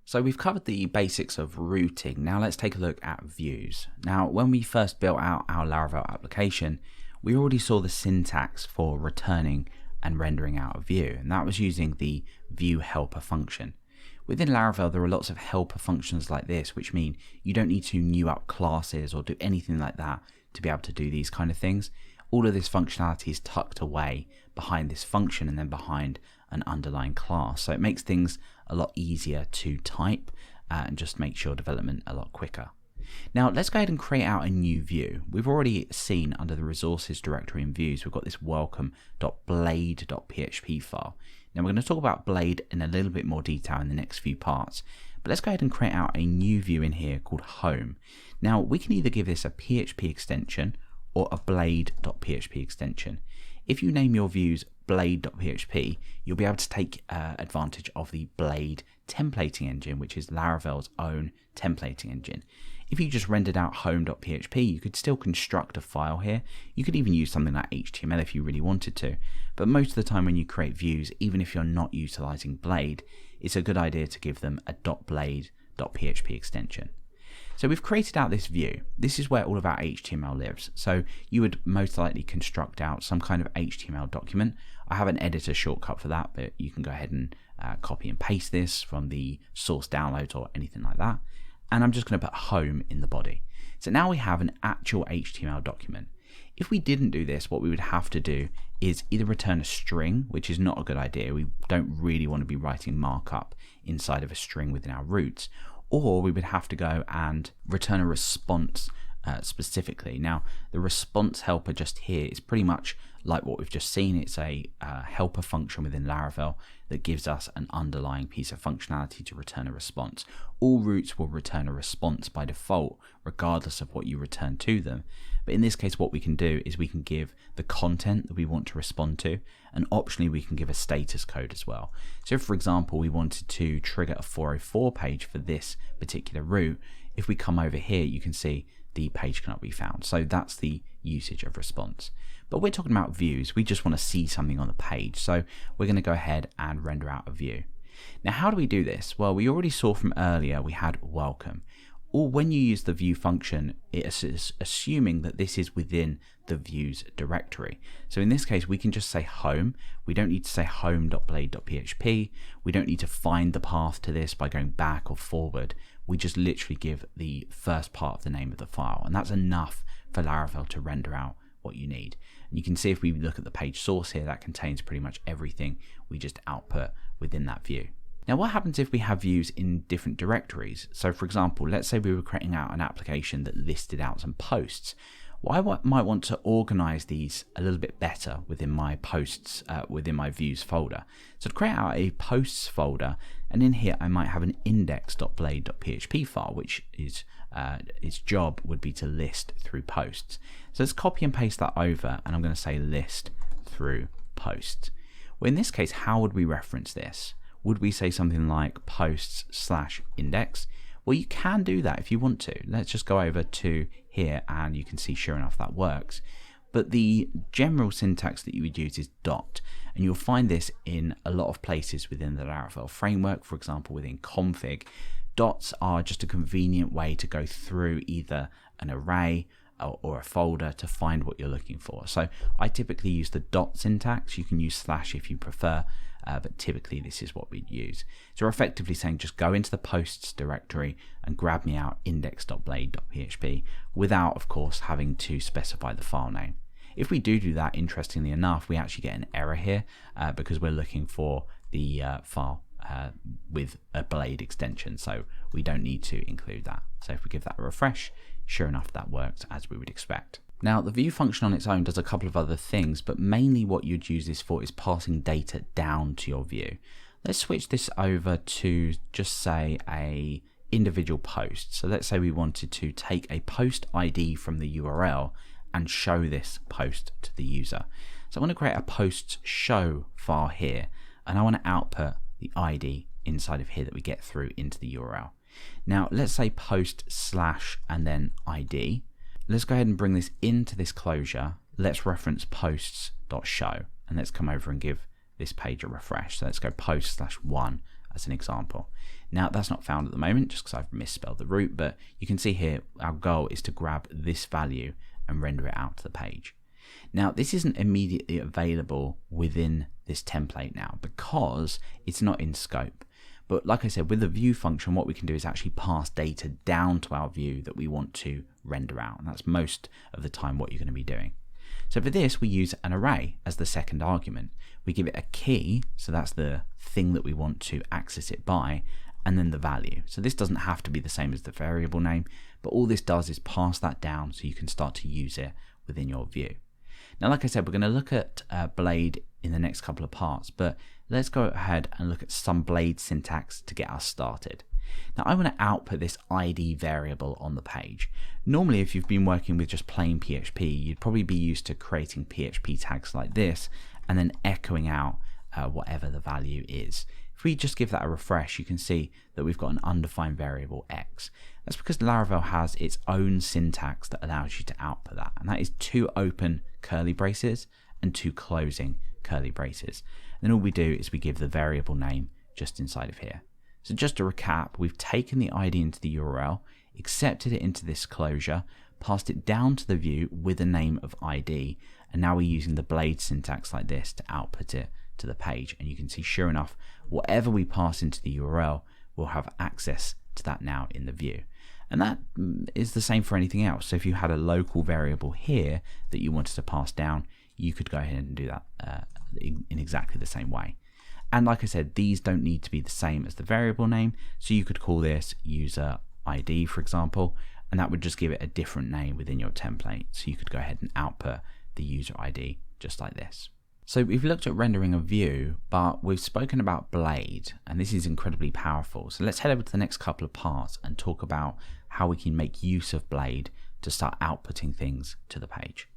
So we've covered the basics of routing. Now let's take a look at views. Now when we first built out our Laravel application, we already saw the syntax for returning and rendering out a view, and that was using the view helper function. Within Laravel there are lots of helper functions like this, which mean you don't need to new up classes or do anything like that to be able to do these kind of things. All of this functionality is tucked away behind this function and then behind an underlying class. So it makes things a lot easier to type and just makes your development a lot quicker. Now let's go ahead and create out a new view. We've already seen under the resources directory in views, we've got this welcome.blade.php file. Now we're going to talk about Blade in a little bit more detail in the next few parts, but let's go ahead and create out a new view in here called home. Now we can either give this a PHP extension or a blade.php extension. If you name your views blade.php, you'll be able to take advantage of the Blade templating engine, which is Laravel's own templating engine. If you just rendered out home.php, you could still construct a file here. You could even use something like HTML if you really wanted to. But most of the time when you create views, even if you're not utilizing Blade, it's a good idea to give them a .blade.php extension. So we've created out this view. This is where all of our HTML lives. So you would most likely construct out some kind of HTML document. I have an editor shortcut for that, but you can go ahead and copy and paste this from the source download or anything like that. And I'm just going to put home in the body. So now we have an actual HTML document. If we didn't do this, what we would have to do is either return a string, which is not a good idea. We don't really want to be writing markup inside of a string within our roots. Or we would have to go and return a response specifically. Now, the response helper just here is pretty much like what we've just seen. It's a helper function within Laravel that gives us an underlying piece of functionality to return a response. All roots will return a response by default, regardless of what you return to them. But in this case, what we can do is we can give the content that we want to respond to, and optionally we can give a status code as well. So if, for example, we wanted to trigger a 404 page for this particular route, if we come over here, you can see the page cannot be found. So that's the usage of response. But we're talking about views. We just want to see something on the page. So we're going to go ahead and render out a view. Now, how do we do this? Well, we already saw from earlier we had welcome. Or when you use the view function, it is assuming that this is within the views directory. So in this case, we can just say home. We don't need to say home.blade.php. We don't need to find the path to this by going back or forward. We just literally give the first part of the name of the file, and that's enough for Laravel to render out what you need. And you can see if we look at the page source here, that contains pretty much everything we just output within that view. Now, what happens if we have views in different directories? So for example, let's say we were creating out an application that listed out some posts. Well, I might want to organize these a little bit better within my posts, within my views folder. So to create out a posts folder, and in here I might have an index.blade.php file, which is its job would be to list through posts. So let's copy and paste that over, and I'm going to say list through posts. Well, in this case, how would we reference this? Would we say something like posts/index? Well, you can do that if you want to. Let's just go over to here and you can see sure enough that works. But the general syntax that you would use is dot, and you'll find this in a lot of places within the Laravel framework. For example, within config, dots are just a convenient way to go through either an array or a folder to find what you're looking for. So I typically use the dot syntax. You can use slash if you prefer, but typically this is what we'd use. So we're effectively saying just go into the posts directory and grab me out index.blade.php without, of course, having to specify the file name. If we do that, interestingly enough, we actually get an error here because we're looking for the file with a Blade extension, so we don't need to include that. So if we give that a refresh, sure enough, that works as we would expect. Now, the view function on its own does a couple of other things, but mainly what you'd use this for is passing data down to your view. Let's switch this over to just say a individual post. So let's say we wanted to take a post ID from the URL and show this post to the user. So I'm going to create a posts show file here, and I want to output the ID inside of here that we get through into the URL. Now let's say post slash and then ID. Let's go ahead and bring this into this closure. Let's reference posts.show, and let's come over and give this page a refresh. So let's go post/1 as an example. Now that's not found at the moment just because I've misspelled the root, but you can see here our goal is to grab this value and render it out to the page. Now this isn't immediately available within this template now because it's not in scope. But like I said, with the view function, what we can do is actually pass data down to our view that we want to render out. And that's most of the time what you're going to be doing. So for this, we use an array as the second argument. We give it a key, so that's the thing that we want to access it by, and then the value. So this doesn't have to be the same as the variable name, but all this does is pass that down so you can start to use it within your view. Now, like I said, we're going to look at Blade in the next couple of parts, but let's go ahead and look at some Blade syntax to get us started. Now, I want to output this ID variable on the page. Normally, if you've been working with just plain PHP, you'd probably be used to creating PHP tags like this and then echoing out whatever the value is. If we just give that a refresh, you can see that we've got an undefined variable x. That's because Laravel has its own syntax that allows you to output that, and that is 2 open curly braces and 2 closing curly braces. And then all we do is we give the variable name just inside of here. So just to recap, we've taken the ID into the URL, accepted it into this closure, passed it down to the view with a name of ID, and now we're using the Blade syntax like this to output it to the page. And you can see, sure enough, whatever we pass into the URL will have access to that now in the view. And that is the same for anything else. So if you had a local variable here that you wanted to pass down, you could go ahead and do that in exactly the same way. And like I said, these don't need to be the same as the variable name. So you could call this user ID, for example, and that would just give it a different name within your template. So you could go ahead and output the user ID just like this. So we've looked at rendering a view, but we've spoken about Blade, and this is incredibly powerful. So let's head over to the next couple of parts and talk about how we can make use of Blade to start outputting things to the page.